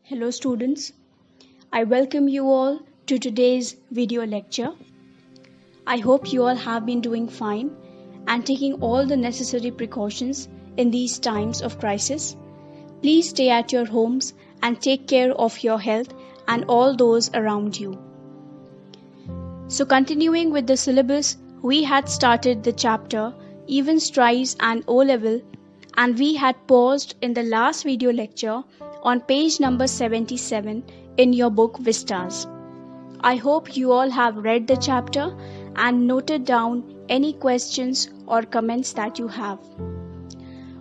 Hello students, I welcome you all to today's video lecture. I hope you all have been doing fine and taking all the necessary precautions in these times of crisis. Please stay at your homes and take care of your health and all those around you. So continuing with the syllabus, we had started the chapter Even Strives and O-Level, and we had paused in the last video lecture on page number 77 in your book Vistas. I hope you all have read the chapter and noted down any questions or comments that you have.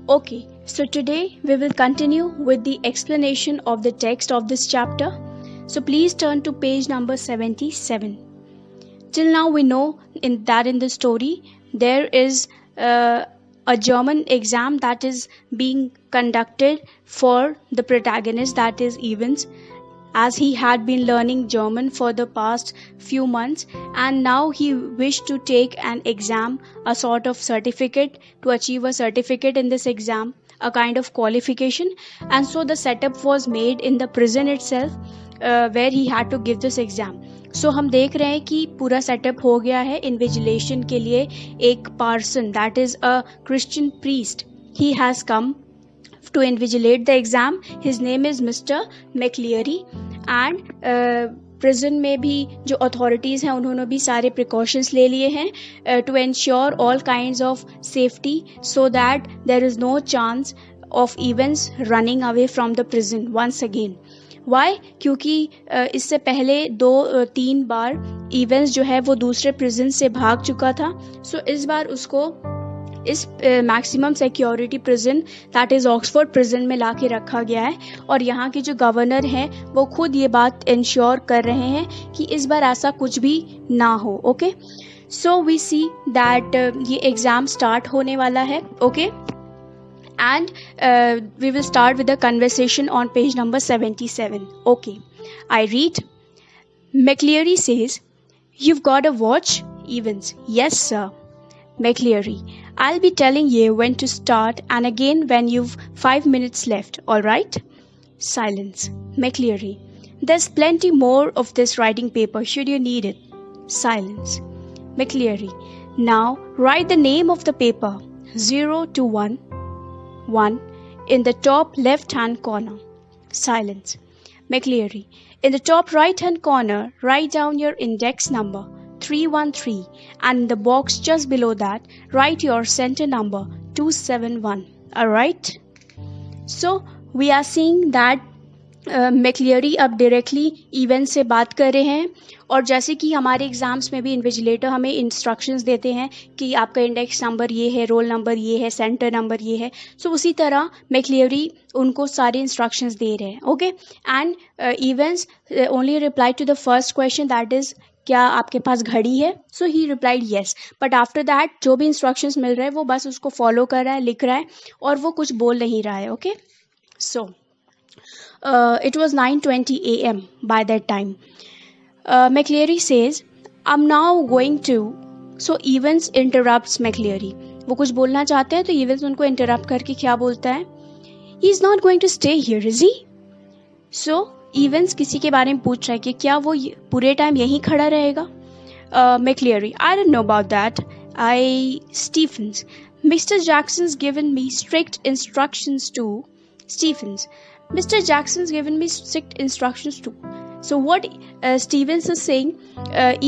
Okay, so today we will continue with the explanation of the text of this chapter. So please turn to page number 77. Till now we know that in the story there is a German exam that is being conducted for the protagonist, that is Evans, as he had been learning German for the past few months and now he wished to take an exam, a sort of certificate, to achieve a certificate in this exam, a kind of qualification, and so the setup was made in the prison itself where he had to give this exam. So हम देख रहे हैं कि पूरा setup हो गया है invigilation के लिए. एक parson, that is a Christian priest, he has come to invigilate the exam. His name is Mr. McLeary and prison में भी जो authorities हैं उन्होंने भी सारे precautions ले लिए हैं to ensure all kinds of safety so that there is no chance of Evans running away from the prison once again. Why? क्योंकि इससे पहले 2-3 बार Evans जो है वो दूसरे prison से भाग चुका था. So इस बार उसको इस maximum security prison that is Oxford prison में ला के रखा गया है और यहाँ के जो गवर्नर हैं वो खुद ये बात इंश्योर कर रहे हैं कि इस बार ऐसा कुछ भी ना हो. Okay, so we see that ये एग्ज़ाम स्टार्ट होने वाला है. Okay, and we will start with the conversation on page number 77. Okay, I read. McLeary says, "You've got a watch?" Evans, "Yes, sir." McLeary, "I'll be telling you when to start and again when you've 5 minutes left, all right?" Silence. McLeary, "There's plenty more of this writing paper should you need it." Silence. McLeary, "Now write the name of the paper, 0 to 1, 1, in the top left-hand corner. Silence. McLeary, "In the top right-hand corner, write down your index number, 313, and in the box just below that write your center number, 271. Alright? So we are seeing that McLeary अब directly event से बात कर रहे हैं और जैसे कि हमारे एग्ज़ाम्स में भी इन्विजिलेटर हमें इंस्ट्रक्शंस देते हैं कि आपका इंडेक्स नंबर ये है, रोल नंबर ये है, सेंटर नंबर ये है. सो उसी तरह McLeary उनको सारे इंस्ट्रक्शंस दे रहे हैं. Okay, and Evans only reply to the first question, that is क्या आपके पास घड़ी है. So he replied yes, but after that जो भी इंस्ट्रक्शंस मिल रहे हैं वो बस उसको फॉलो कर रहा है, लिख रहा है और वो कुछ बोल नहीं रहा है. Okay, so it was 9:20 a.m. by that time. McLeary says, "I'm now going to..." So Evans interrupts McLeary. वो कुछ बोलना चाहते हैं तो Evans उनको interrupt करके क्या बोलता है? "He's not going to stay here, is he?" So Evans किसी के बारे में पूछ रहा है कि क्या वो पूरे टाइम यहीं खड़ा रहेगा. McLeary, "I don't know about that. Stephens, Mr. Jackson's given me strict instructions to..." Stephens, "Mr. Jackson's given me strict instructions to..." So what Stevens is saying,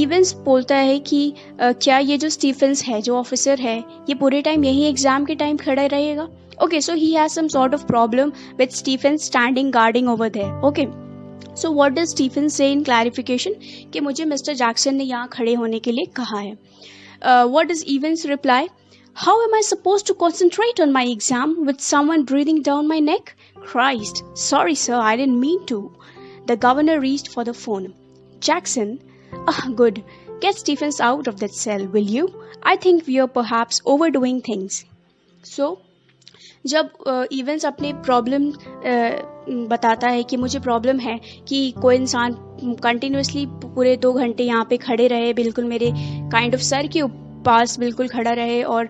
Evans बोलता है कि क्या ये जो Stephens है, जो ऑफिसर है, ये पूरे टाइम यही एग्जाम के टाइम खड़ा रहेगा. Okay, so he has some sort of problem with Stephens standing guarding over there. Okay, so what does Stephens say in clarification कि मुझे मिस्टर जैक्सन ने यहाँ खड़े होने के लिए कहा है. What does Evans reply? "How am I supposed to concentrate on my exam with someone breathing down my neck? Christ, sorry sir, I didn't mean to." The governor reached for the phone. Jackson, good. Get Stephens out of that cell, will you? I think we are perhaps overdoing things. So, जब events अपने problem बताता है कि मुझे problem है कि कोई इंसान कंटिन्यूसली पूरे 2 घंटे यहाँ पे खड़े रहे बिल्कुल मेरे काइंड ऑफ सर के पास बिल्कुल खड़ा रहे और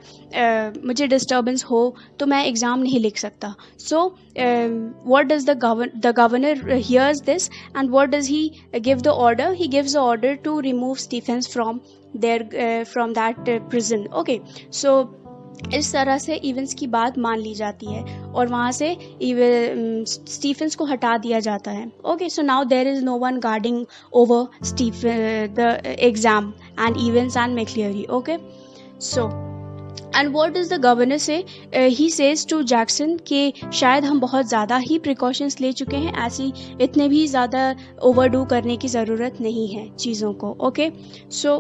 मुझे डिस्टर्बेंस हो तो मैं एग्ज़ाम नहीं लिख सकता. So what does the governor hears this and what does he give the order? He gives the order to remove Stephens from that prison. Okay, so इस तरह से इवेंट्स की बात मान ली जाती है और वहाँ से स्टीफेंस को हटा दिया जाता है. Okay, so now there is no one guarding over the exam and Evans and McCleary. Okay, so and what does the governor say? He says to Jackson कि शायद हम बहुत ज़्यादा ही प्रिकॉशंस ले चुके हैं, ऐसी इतने भी ज़्यादा ओवरडू करने की ज़रूरत नहीं है चीज़ों को. Okay, so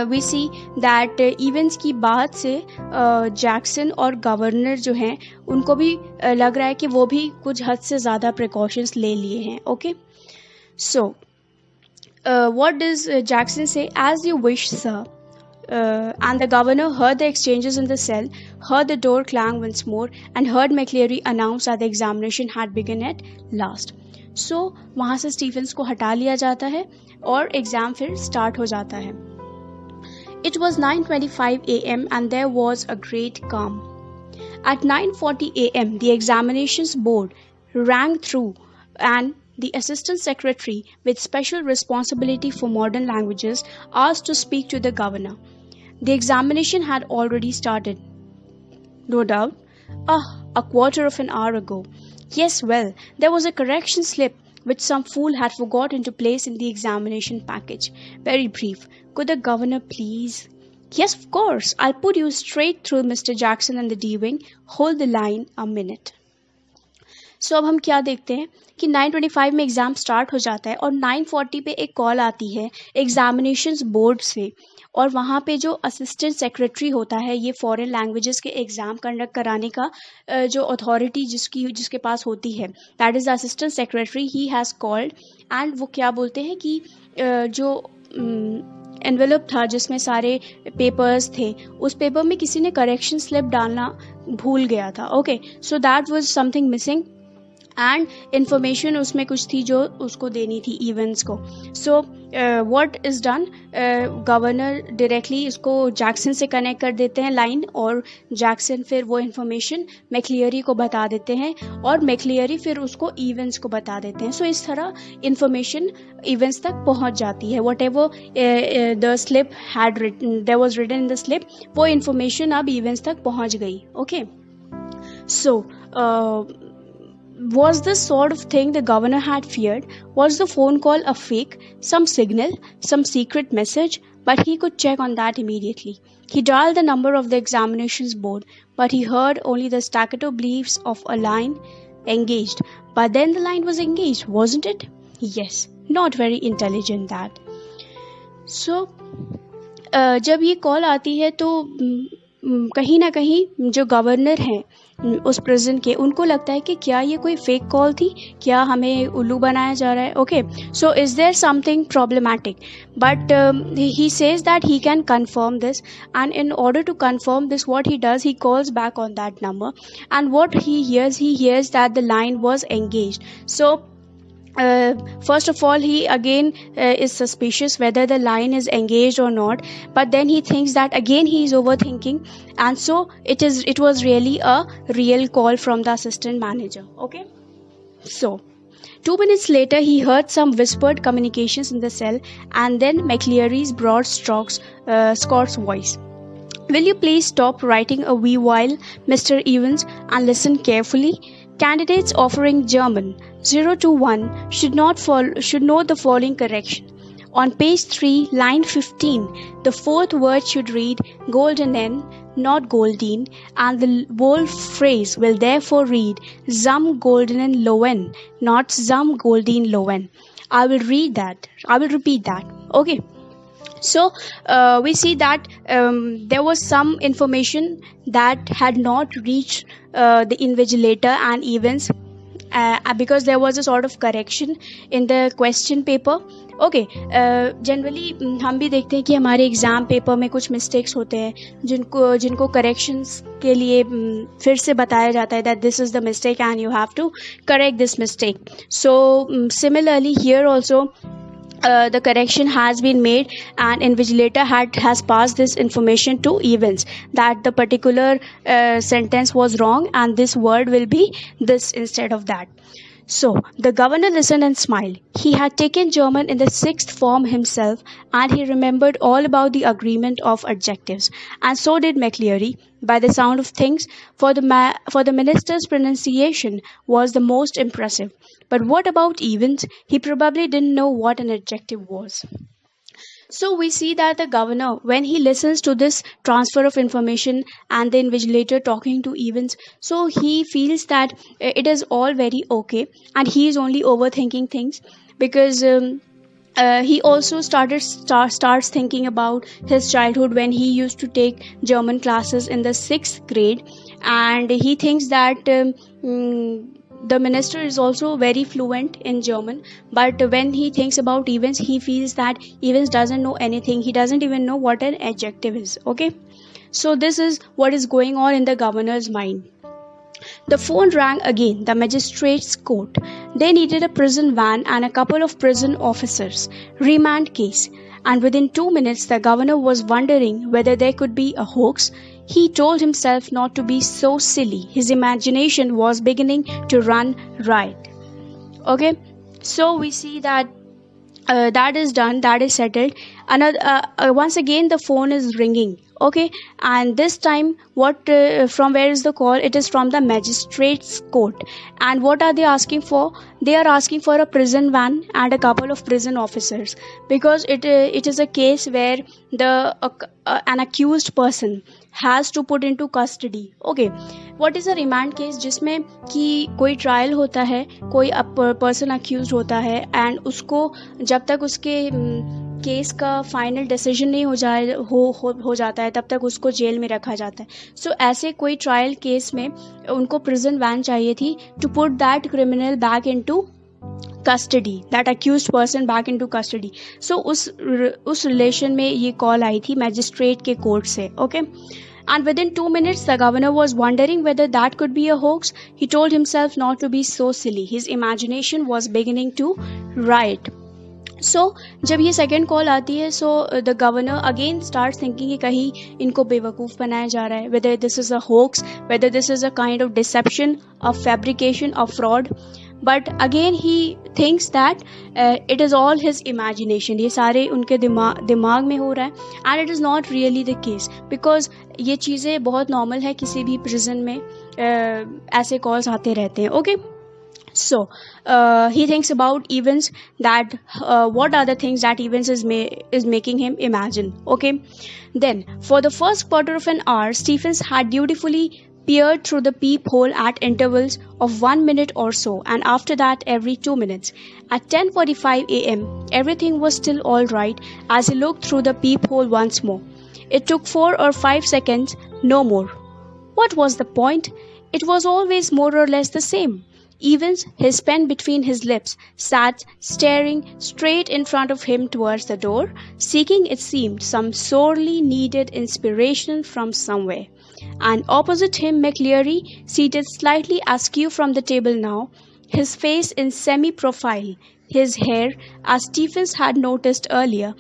we see that events की बात से जैक्सन और गवर्नर जो हैं उनको भी लग रहा है कि वो भी कुछ हद से ज़्यादा प्रिकॉशंस ले लिए हैं. Okay, so what does Jackson say? As you wish sir. And the governor heard the exchanges in the cell, heard the door clang once more, and heard McCleary announce that the examination had begun at last. So वहाँ से Stephen's को हटा लिया जाता है और exam फिर start हो जाता है. It was 9:25 a.m. and there was a great calm. At 9:40 a.m., the examinations board rang through and the assistant secretary with special responsibility for modern languages asked to speak to the governor. The examination had already started. No doubt. A quarter of an hour ago. Yes, well, there was a correction slip which some fool had forgotten to place in the examination package. Very brief. Could the governor please? Yes, of course. I'll put you straight through Mr. Jackson and the D-Wing. Hold the line a minute. So अब हम क्या देखते हैं कि 9:25 में exam start हो जाता है और 9:40 पे एक कॉल आती है एग्जामिनेशंस बोर्ड से और वहाँ पे जो असिस्टेंट सेक्रेटरी होता है ये फॉरेन लैंग्वेजेस के एग्ज़ाम कंडक्ट कराने का जो अथॉरिटी जिसके पास होती है that is the assistant secretary. He has called and वो क्या बोलते हैं कि जो एनवेलप था जिसमें सारे पेपर्स थे उस पेपर में किसी ने करेक्शन स्लिप डालना भूल गया था. Okay, so that was something missing and information उसमें कुछ थी जो उसको देनी थी इवेंट्स को. So what is done? Governor directly इसको जैक्सन से कनेक्ट कर देते हैं लाइन और जैक्सन फिर वो इन्फॉर्मेशन मैक्लियरी को बता देते हैं और मैक्लियरी फिर उसको इवेंट्स को बता देते हैं. सो इस तरह इन्फॉर्मेशन इवेंट्स तक पहुंच जाती है. Whatever the slip had there was written in the slip वो इन्फॉर्मेशन अब इवेंट्स तक पहुंच गई. Okay, so was this sort of thing the governor had feared? Was the phone call a fake, some signal, some secret message? But he could check on that immediately. He dialed the number of the examinations board, but he heard only the staccato bleeps of a line engaged. But then the line was engaged, wasn't it? Yes, not very intelligent that. So, जब ये call आती है तो कहीं ना कहीं जो governor हैं उस प्रिजन के उनको लगता है कि क्या ये कोई फेक कॉल थी, क्या हमें उल्लू बनाया जा रहा है. Okay, so is there something problematic? But he says that he can confirm this and in order to confirm this what he does he calls back on that number and what he hears that the line was engaged. So first of all he again is suspicious whether the line is engaged or not, but then he thinks that again he is overthinking and so it was really a real call from the assistant manager. Okay, so 2 minutes later he heard some whispered communications in the cell and then McCleary's broad Scott's voice. Will you please stop writing a wee while, Mr. Evans, and listen carefully? Candidates offering German 0 to 1 should know the following correction. On page 3, line 15, the fourth word should read goldenen, not goldine, and the whole phrase will therefore read zum goldenen lowen, not zum goldine lowen. I will repeat that. Okay. So we see that there was some information that had not reached the invigilator and events because there was a sort of correction in the question paper. Okay, generally हम भी देखते हैं कि हमारे exam paper में कुछ mistakes होते हैं जिनको करेक्शंस के लिए फिर से बताया जाता है that this is the mistake and you have to correct this mistake. So similarly here also the correction has been made, and invigilator has passed this information to Evans that the particular sentence was wrong and this word will be this instead of that. So the governor listened and smiled. He had taken German in the sixth form himself, and he remembered all about the agreement of adjectives. And so did McLeary, by the sound of things, for the minister's pronunciation was the most impressive. But what about Evans? He probably didn't know what an adjective was. So we see that the governor, when he listens to this transfer of information and the invigilator talking to Evans, so he feels that it is all very okay, and he is only overthinking things because he also starts thinking about his childhood when he used to take German classes in the sixth grade, and he thinks that the minister is also very fluent in German, but when he thinks about Evans, he feels that Evans doesn't know anything. He doesn't even know what an adjective is. Okay, so this is what is going on in the governor's mind. The phone rang again, the magistrate's court. They needed a prison van and a couple of prison officers. Remand case. And within 2 minutes, the governor was wondering whether there could be a hoax. He told himself not to be so silly. His imagination was beginning to run riot. Okay, so we see that that is done, that is settled. Once again the phone is ringing. Okay, and this time what from where is the call? It is from the magistrate's court. And what are they asking for? They are asking for a prison van and a couple of prison officers, because it is a case where an accused person has to put into custody. Okay, what is a remand case? जिसमें कि कोई trial होता है, कोई person accused होता है, and उसको जब तक उसके केस का फाइनल डिसीजन नहीं हो जाता है तब तक उसको जेल में रखा जाता है. सो ऐसे कोई ट्रायल केस में उनको प्रिजन वैन चाहिए थी to put that criminal back into custody, that accused person back into custody. So उस रिलेशन में ये कॉल आई थी मैजिस्ट्रेट के कोर्ट से. Okay, and within 2 minutes the governor was wondering whether that could be a hoax. He told himself not to be so silly. His imagination was beginning to riot. सो जब ये second call आती है, so the governor again start thinking कि कहीं इनको बेवकूफ़ बनाया जा रहा है, whether this is a hoax, whether this is a kind of deception, a fabrication, a fraud. But again he thinks that it is all his imagination. ये सारे उनके दिमाग में हो रहा है, and it is not really the case, because ये चीज़ें बहुत नॉर्मल है. किसी भी प्रिजन में ऐसे कॉल्स आते रहते हैं. Okay, so he thinks about Evans, that what are the things that Evans is making him imagine. Okay, then for the first quarter of an hour Stephens had dutifully peered through the peephole at intervals of 1 minute or so, and after that every 2 minutes. At 10:45 a.m. everything was still all right as he looked through the peephole once more. It took 4 or 5 seconds, no more. What was the point? It was always more or less the same. Evans, his pen between his lips, sat staring straight in front of him towards the door, seeking, it seemed, some sorely needed inspiration from somewhere. And opposite him McLeary, seated slightly askew from the table now, his face in semi-profile, his hair, as Stephens had noticed earlier,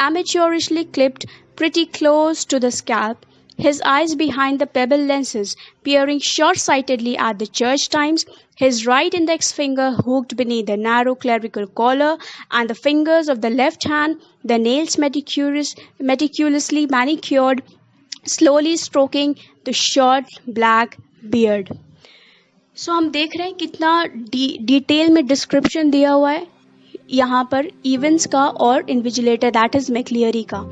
amateurishly clipped pretty close to the scalp, his eyes behind the pebble lenses peering short-sightedly at the Church Times, his right index finger hooked beneath the narrow clerical collar, and the fingers of the left hand, the nails meticulously manicured, slowly stroking the short black beard. So हम देख रहे हैं कितना detail में description दिया हुआ है यहाँ पर इवेंस का और इन्विजिलेटर दैट इज मैक्लियरी का.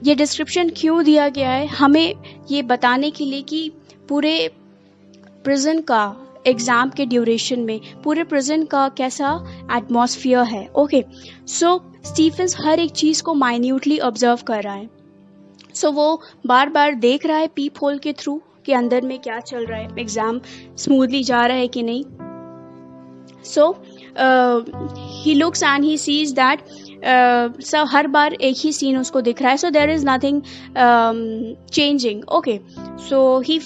ये डिस्क्रिप्शन क्यों दिया गया है? हमें ये बताने के लिए कि पूरे प्रिजन का एग्ज़ाम के ड्यूरेशन में पूरे प्रिजन का कैसा एटमॉस्फियर है. ओके, सो स्टीफेंस हर एक चीज़ को माइन्यूटली ऑब्जर्व कर रहा है. सो वो बार बार देख रहा है पीप होल के थ्रू कि अंदर में क्या चल रहा है, एग्ज़ाम स्मूथली जा रहा है कि नहीं. So he looks and he sees that हर बार एक ही सीन उसको दिख रहा है. So there is nothing changing. Okay, so he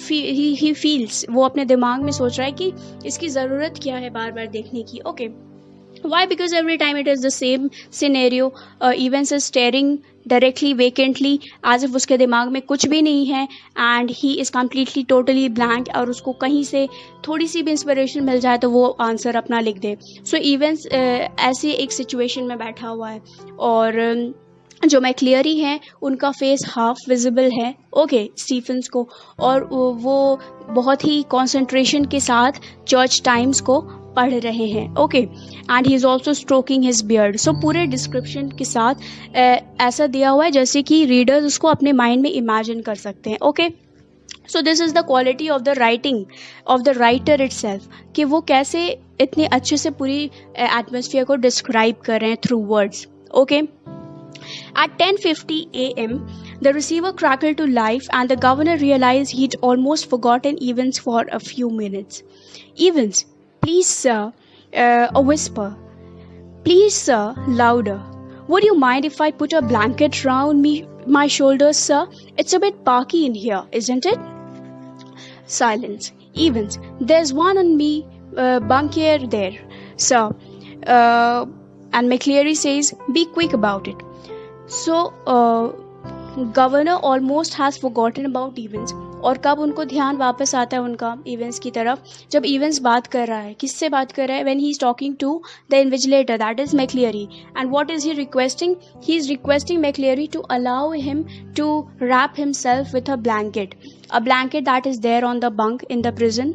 feels, वो अपने दिमाग में सोच रहा है कि इसकी ज़रूरत क्या है बार बार देखने की. Okay, Why? Because every time it is the same scenario. Evans is staring directly vacantly as if उसके दिमाग में कुछ भी नहीं है, and he is completely totally blank, और उसको कहीं से थोड़ी सी भी इंस्पिरेशन मिल जाए तो वो आंसर अपना लिख दे. सो इवेंस ऐसे एक सिचुएशन में बैठा हुआ है, और जो मैक्लियरी हैं उनका फेस हाफ विजिबल है ओके स्टीफेंस को, और वो बहुत ही कंसंट्रेशन के साथ चर्च टाइम्स को पढ़ रहे हैं okay, and he is also stroking his beard. सो पूरे डिस्क्रिप्शन के साथ ऐसा दिया हुआ है जैसे कि रीडर्स उसको अपने माइंड में इमेजिन कर सकते हैं okay. So this is the quality of the writing of the writer itself, कि वो कैसे इतने अच्छे से पूरी एटमोसफियर को डिस्क्राइब कर रहे हैं through words okay. At 10:50 a.m., the receiver crackled to life and the governor realized he'd almost forgotten Evans for a few minutes. Evans, please, sir, a whisper. Please, sir, louder. Would you mind if I put a blanket round my shoulders, sir? It's a bit parky in here, isn't it? Silence. Evans, there's one on me, bunker there, sir. And McCleary says, be quick about it. So, governor almost has forgotten about events. और कब उनको ध्यान वापस आता है उनका events की तरफ? जब इवेंट्स बात कर रहा है. किससे बात कर रहा है? When he is talking to the invigilator, that is McCleary. And what is he requesting? He is requesting McCleary to allow him to wrap himself with a blanket that is there on the bunk in the prison,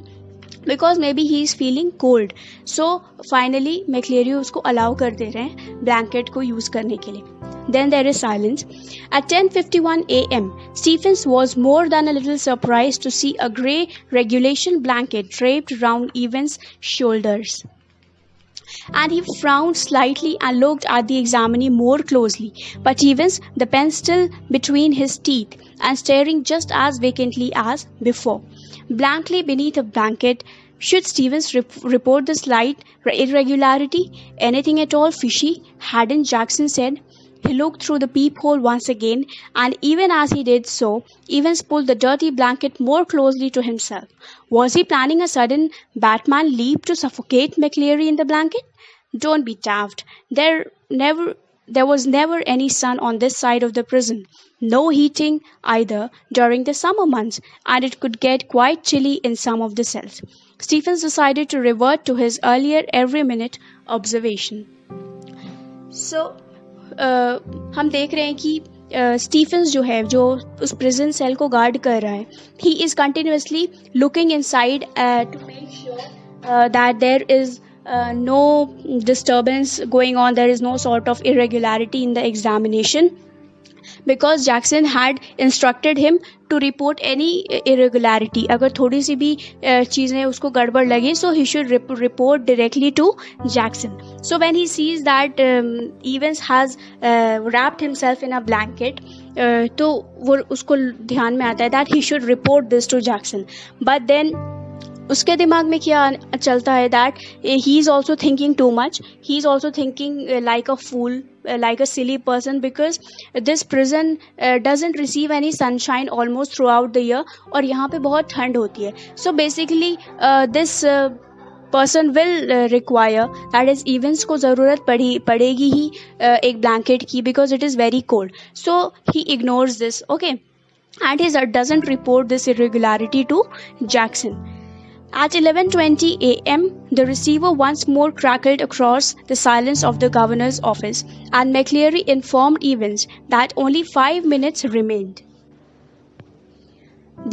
because maybe he is feeling cold. So finally McCleary उसको allow कर दे रहे हैं blanket को use करने के लिए. Then there is silence. At 10:51 a.m., Stephens was more than a little surprised to see a grey regulation blanket draped round Evans' shoulders. And he frowned slightly and looked at the examinee more closely. But Evans, the pen still between his teeth and staring just as vacantly as before. Blankly beneath a blanket, should Stevens report the slight irregularity? Anything at all fishy? Hadn't Jackson said? He looked through the peephole once again, and even as he did so, Evans pulled the dirty blanket more closely to himself. Was he planning a sudden Batman leap to suffocate McCleary in the blanket? Don't be daft. There was never any sun on this side of the prison. No heating either during the summer months, and it could get quite chilly in some of the cells. Stephens decided to revert to his earlier every minute observation. So, हम देख रहे हैं कि Stephen's जो है, जो उस prison cell को गार्ड कर रहा है, he is continuously looking inside to make sure that there is no disturbance going on, there is no sort of irregularity in the examination, because Jackson had instructed him to report any irregularity. अगर थोड़ी सी भी चीज़ें उसको गड़बड़ लगे, so he should report directly to Jackson. So when he sees that Evans has wrapped himself in a blanket, तो वो उसको ध्यान में आता है that he should report this to Jackson. But then उसके दिमाग में क्या चलता है that he is also thinking too much. He is also thinking like a fool, like a silly person, because this prison doesn't receive any sunshine almost throughout the year, और यहाँ पे बहुत ठंड होती है. So basically this person will require, that is Evans को ज़रूरत पड़ेगी ही एक blanket की, because it is very cold. So he ignores this, okay, and he doesn't report this irregularity to Jackson. At 11:20 a.m., the receiver once more crackled across the silence of the governor's office, and McCleary informed Evans that only 5 minutes remained.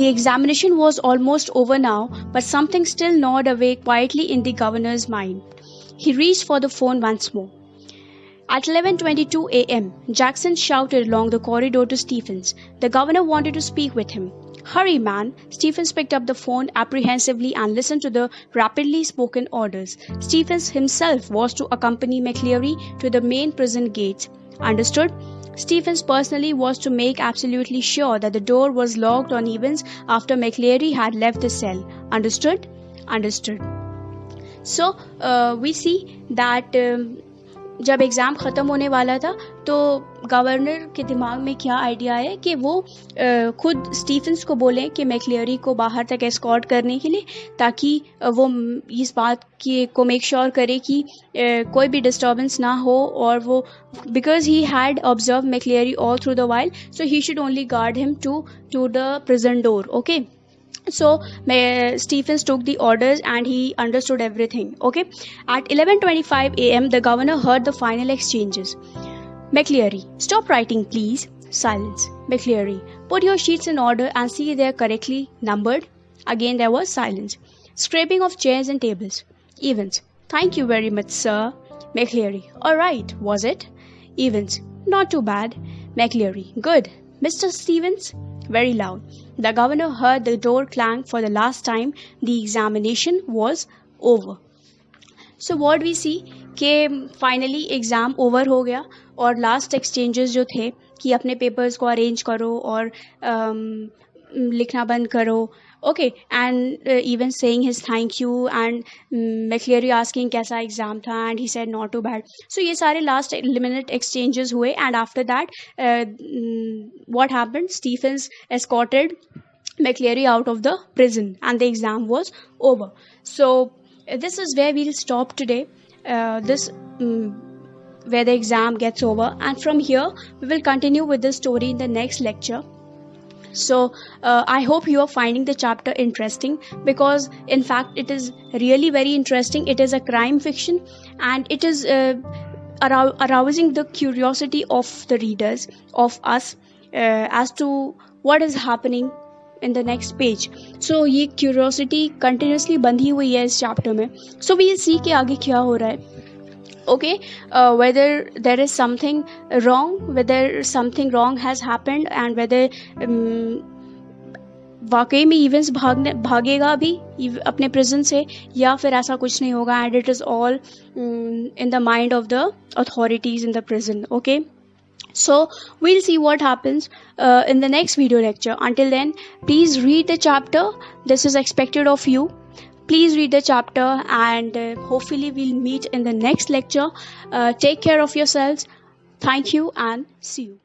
The examination was almost over now, but something still gnawed away quietly in the governor's mind. He reached for the phone once more. At 11:22 a.m., Jackson shouted along the corridor to Stephens. The governor wanted to speak with him. Hurry, man. Stephens picked up the phone apprehensively and listened to the rapidly spoken orders. Stephens himself was to accompany McCleary to the main prison gates. Understood? Stephens personally was to make absolutely sure that the door was locked on Evans after McCleary had left the cell. Understood? Understood. So, we see that जब exam ख़त्म होने वाला था तो governor के दिमाग में क्या आइडिया है कि वो खुद स्टीफेंस को बोलें कि मैक्लेरी को बाहर तक एस्कॉर्ट करने के लिए, ताकि वो इस बात को मेक श्योर करे कि कोई भी डिस्टर्बेंस ना हो, और वो because he had observe McCleary all through the while, so he should only guard him to the prison door. Okay, so Stephens took the orders and he understood everything. Okay, at 11:25 a.m. the governor heard the final exchanges. McCleary, stop writing please. Silence. McCleary, put your sheets in order and see they are correctly numbered. Again there was silence. Scraping of chairs and tables. Evans, thank you very much sir. McCleary, all right, was it? Evans, not too bad. McCleary, good. Mr. Stevens? Very loud. The governor heard the door clang for the last time. The examination was over. So what we see कि finally exam over हो गया, और last exchanges जो थे कि अपने papers को arrange करो और लिखना बंद करो. Okay, and even saying his thank you, and McCleary asking कैसा exam था, and he said not too bad. So ये सारे last minute exchanges हुए, and after that what happened? Stephens escorted McCleary out of the prison and the exam was over. So this is where we'll stop today. Where the exam gets over, and from here we will continue with the story in the next lecture. So I hope you are finding the chapter interesting, because in fact it is really very interesting. It is a crime fiction, and it is arousing the curiosity of the readers, of us, as to what is happening in the next page. So ये curiosity continuously बंधी हुई है इस chapter में. So we'll see कि आगे क्या हो रहा है. Okay, whether there is something wrong, whether something wrong has happened, and whether वाकई में इवेंट्स भागेगा भी अपने प्रिजन से, या फिर ऐसा कुछ नहीं होगा, and it is all in the mind of the authorities in the prison. Okay, so we'll see what happens in the next video lecture. Until then, please read the chapter. This is expected of you. Please read the chapter, and hopefully we'll meet in the next lecture. Take care of yourselves. Thank you and see you.